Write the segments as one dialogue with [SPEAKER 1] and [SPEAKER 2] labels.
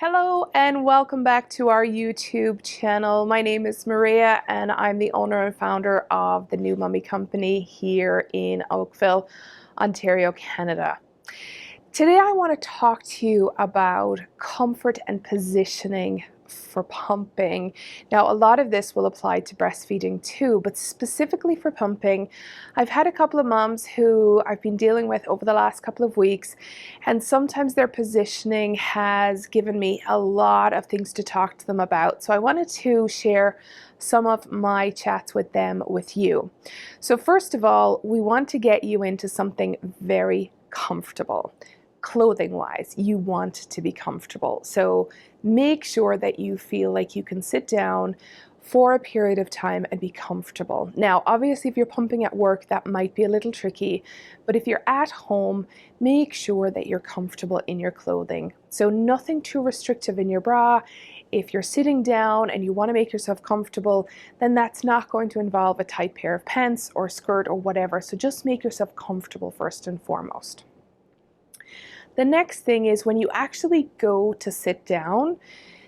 [SPEAKER 1] Hello and welcome back to our YouTube channel. My name is Maria and I'm the owner and founder of the New Mummy Company here in Oakville, Ontario, Canada. Today I want to talk to you about comfort and positioning for pumping. Now, a lot of this will apply to breastfeeding too, but specifically for pumping, I've had a couple of moms who I've been dealing with over the last couple of weeks, and sometimes their positioning has given me a lot of things to talk to them about. So I wanted to share some of my chats with them with you. So first of all, we want to get you into something very comfortable. Clothing wise, you want to be comfortable. So make sure that you feel like you can sit down for a period of time and be comfortable. Now, obviously, if you're pumping at work, that might be a little tricky, but if you're at home, make sure that you're comfortable in your clothing. So nothing too restrictive in your bra. If you're sitting down and you want to make yourself comfortable, then that's not going to involve a tight pair of pants or skirt or whatever. So just make yourself comfortable first and foremost. The next thing is when you actually go to sit down,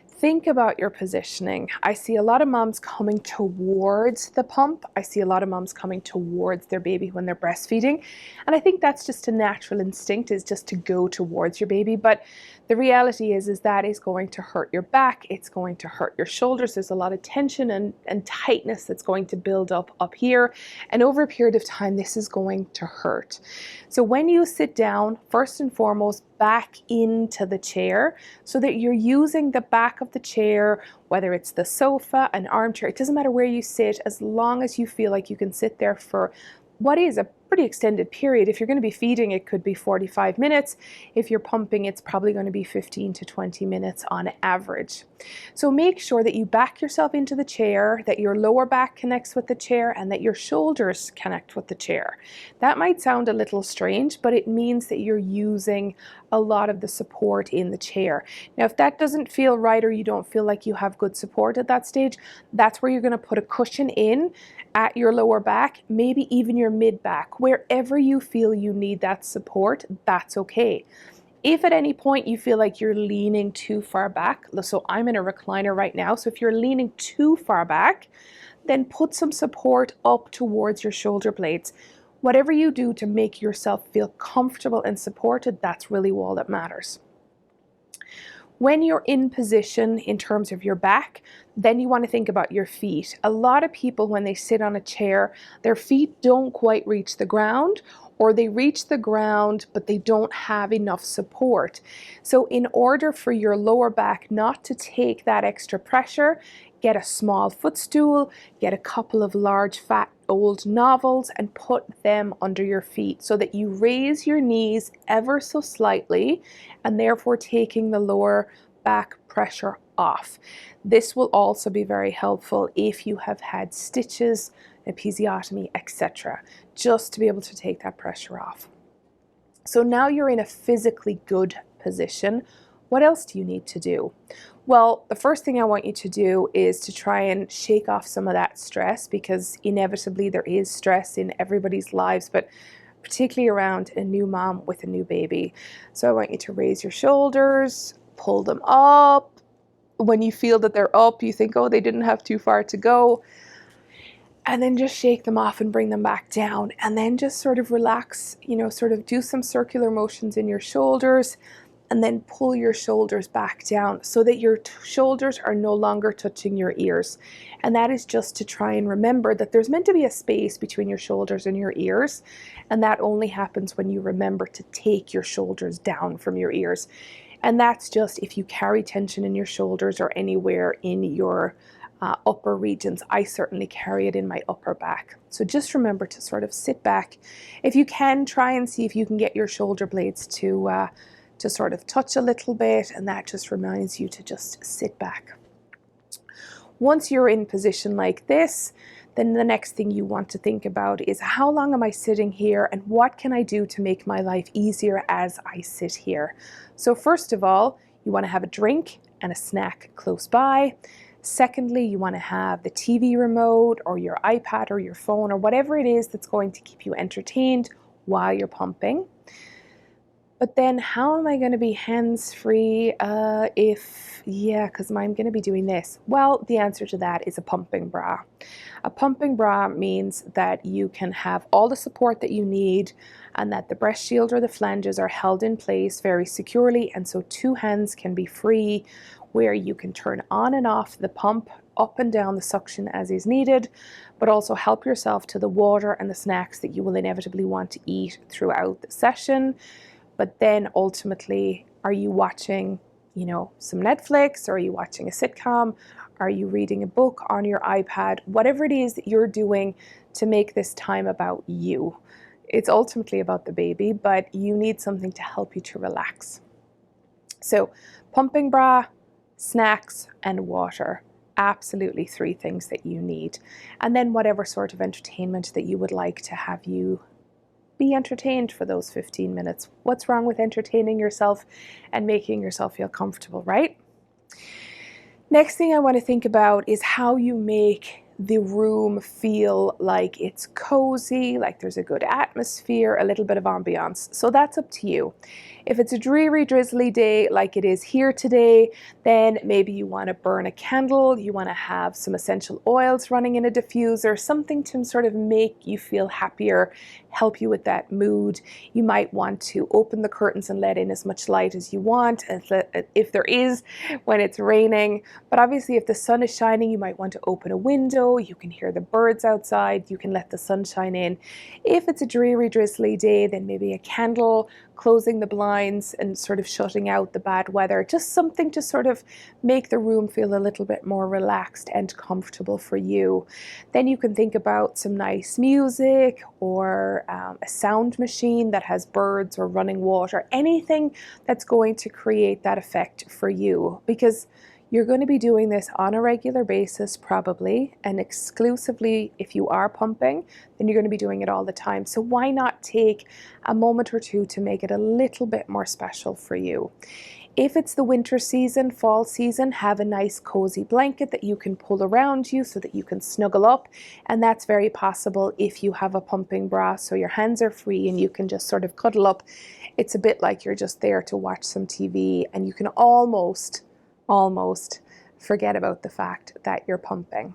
[SPEAKER 1] think about your positioning. I see a lot of moms coming towards the pump. I see a lot of moms coming towards their baby when they're breastfeeding. And I think that's just a natural instinct, is just to go towards your baby. But the reality is that is going to hurt your back. It's going to hurt your shoulders. There's a lot of tension and tightness that's going to build up here. And over a period of time, this is going to hurt. So when you sit down, first and foremost, back into the chair so that you're using the back of the chair, whether it's the sofa, an armchair, it doesn't matter where you sit, as long as you feel like you can sit there for what is a pretty extended period. If you're going to be feeding, it could be 45 minutes. If you're pumping, it's probably going to be 15 to 20 minutes on average. So make sure that you back yourself into the chair, that your lower back connects with the chair, and that your shoulders connect with the chair. That might sound a little strange, but it means that you're using a lot of the support in the chair. Now, if that doesn't feel right, or you don't feel like you have good support at that stage, that's where you're going to put a cushion in at your lower back, maybe even your mid back. Wherever you feel you need that support, that's okay. If at any point you feel like you're leaning too far back, so I'm in a recliner right now, so if you're leaning too far back, then put some support up towards your shoulder blades. Whatever you do to make yourself feel comfortable and supported, that's really all that matters. When you're in position in terms of your back, then you want to think about your feet. A lot of people, when they sit on a chair, their feet don't quite reach the ground, or they reach the ground, but they don't have enough support. So in order for your lower back not to take that extra pressure, get a small footstool, get a couple of large fat old novels and put them under your feet so that you raise your knees ever so slightly, and therefore taking the lower back pressure off. This will also be very helpful if you have had stitches, episiotomy, etc., just to be able to take that pressure off. So now you're in a physically good position. What else do you need to do? Well, the first thing I want you to do is to try and shake off some of that stress, because inevitably there is stress in everybody's lives, but particularly around a new mom with a new baby. So I want you to raise your shoulders, pull them up. When you feel that they're up, you think, oh, they didn't have too far to go. And then just shake them off and bring them back down. And then just sort of relax, sort of do some circular motions in your shoulders, and then pull your shoulders back down so that your shoulders are no longer touching your ears. And that is just to try and remember that there's meant to be a space between your shoulders and your ears. And that only happens when you remember to take your shoulders down from your ears. And that's just if you carry tension in your shoulders or anywhere in your upper regions. I certainly carry it in my upper back. So just remember to sort of sit back. If you can, try and see if you can get your shoulder blades to sort of touch a little bit, and that just reminds you to just sit back. Once you're in position like this, then the next thing you want to think about is, how long am I sitting here, and what can I do to make my life easier as I sit here? So first of all, you want to have a drink and a snack close by. Secondly, you want to have the TV remote or your iPad or your phone or whatever it is that's going to keep you entertained while you're pumping. But then how am I going to be hands-free because I'm going to be doing this? Well, the answer to that is a pumping bra. A pumping bra means that you can have all the support that you need and that the breast shield or the flanges are held in place very securely, and so two hands can be free, where you can turn on and off the pump, up and down the suction as is needed, but also help yourself to the water and the snacks that you will inevitably want to eat throughout the session. But then ultimately, are you watching, some Netflix, or are you watching a sitcom? Are you reading a book on your iPad? Whatever it is that you're doing to make this time about you. It's ultimately about the baby, but you need something to help you to relax. So pumping bra, snacks, and water. Absolutely 3 things that you need. And then whatever sort of entertainment that you would like to have you be entertained for those 15 minutes. What's wrong with entertaining yourself and making yourself feel comfortable, right? Next thing I want to think about is how you make the room feel like it's cozy, like there's a good atmosphere, a little bit of ambiance. So that's up to you. If it's a dreary, drizzly day like it is here today, then maybe you want to burn a candle, you want to have some essential oils running in a diffuser, something to sort of make you feel happier, help you with that mood. You might want to open the curtains and let in as much light as you want, if there is, when it's raining. But obviously if the sun is shining, you might want to open a window, you can hear the birds outside, you can let the sunshine in. If it's a dreary, drizzly day, then maybe a candle, closing the blinds and sort of shutting out the bad weather, just something to sort of make the room feel a little bit more relaxed and comfortable for you. Then you can think about some nice music, or a sound machine that has birds or running water, anything that's going to create that effect for you, because you're going to be doing this on a regular basis probably, and exclusively if you are pumping, then you're going to be doing it all the time. So why not take a moment or two to make it a little bit more special for you? If it's the winter season, fall season, have a nice cozy blanket that you can pull around you so that you can snuggle up. And that's very possible if you have a pumping bra, so your hands are free and you can just sort of cuddle up. It's a bit like you're just there to watch some TV, and you can almost forget about the fact that you're pumping.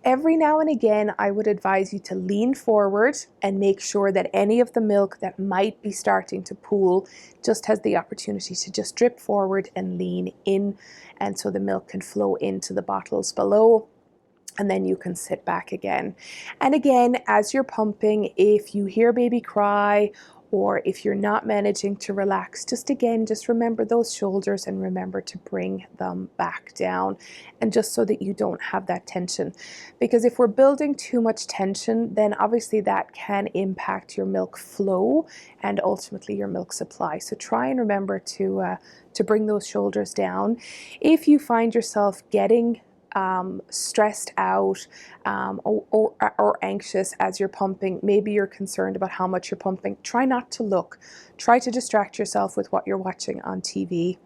[SPEAKER 1] Every now and again, I would advise you to lean forward and make sure that any of the milk that might be starting to pool just has the opportunity to just drip forward and lean in, and so the milk can flow into the bottles below. And then you can sit back again. And again, as you're pumping, if you hear baby cry, or if you're not managing to relax, just remember those shoulders and remember to bring them back down, and just so that you don't have that tension. Because if we're building too much tension, then obviously that can impact your milk flow and ultimately your milk supply. So try and remember to bring those shoulders down. If you find yourself getting stressed out or anxious as you're pumping, maybe you're concerned about how much you're pumping, try not to look. Try to distract yourself with what you're watching on TV.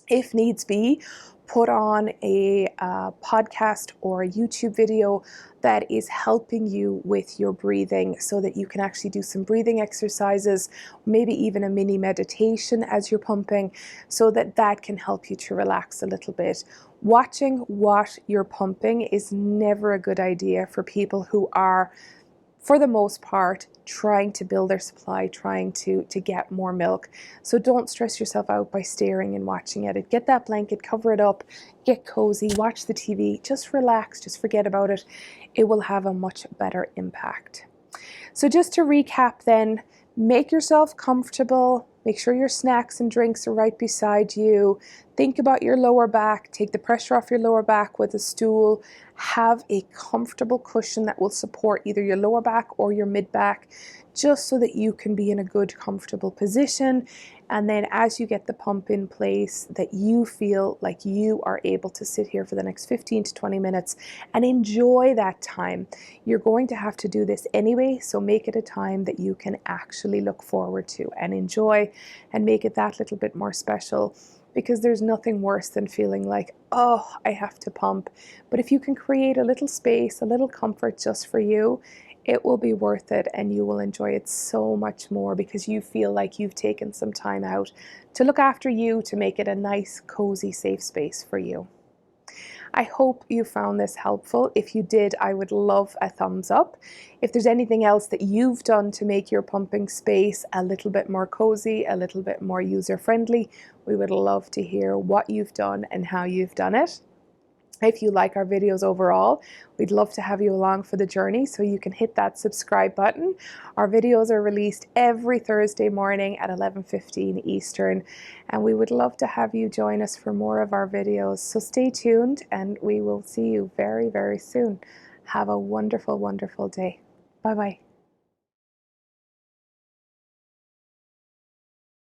[SPEAKER 1] If needs be, put on a podcast or a YouTube video that is helping you with your breathing, so that you can actually do some breathing exercises, maybe even a mini meditation as you're pumping, so that that can help you to relax a little bit. Watching what you're pumping is never a good idea for people who are, for the most part, trying to build their supply, trying to get more milk. So don't stress yourself out by staring and watching at it. Get that blanket, cover it up, get cozy, watch the TV, just relax, just forget about it. It will have a much better impact. So just to recap then, make yourself comfortable, make sure your snacks and drinks are right beside you. Think about your lower back, take the pressure off your lower back with a stool. Have a comfortable cushion that will support either your lower back or your mid back, just so that you can be in a good, comfortable position. And then as you get the pump in place, that you feel like you are able to sit here for the next 15 to 20 minutes and enjoy that time. You're going to have to do this anyway, so make it a time that you can actually look forward to and enjoy, and make it that little bit more special. Because there's nothing worse than feeling like, oh, I have to pump. But if you can create a little space, a little comfort just for you, It will be worth it, and you will enjoy it so much more because you feel like you've taken some time out to look after you, to make it a nice, cozy, safe space for you. I hope you found this helpful. If you did, I would love a thumbs up. If there's anything else that you've done to make your pumping space a little bit more cozy, a little bit more user-friendly, we would love to hear what you've done and how you've done it. If you like our videos overall, we'd love to have you along for the journey, so you can hit that subscribe button. Our videos are released every Thursday morning at 11:15 Eastern, and we would love to have you join us for more of our videos. So stay tuned, and we will see you very, very soon. Have a wonderful, wonderful day. Bye-bye.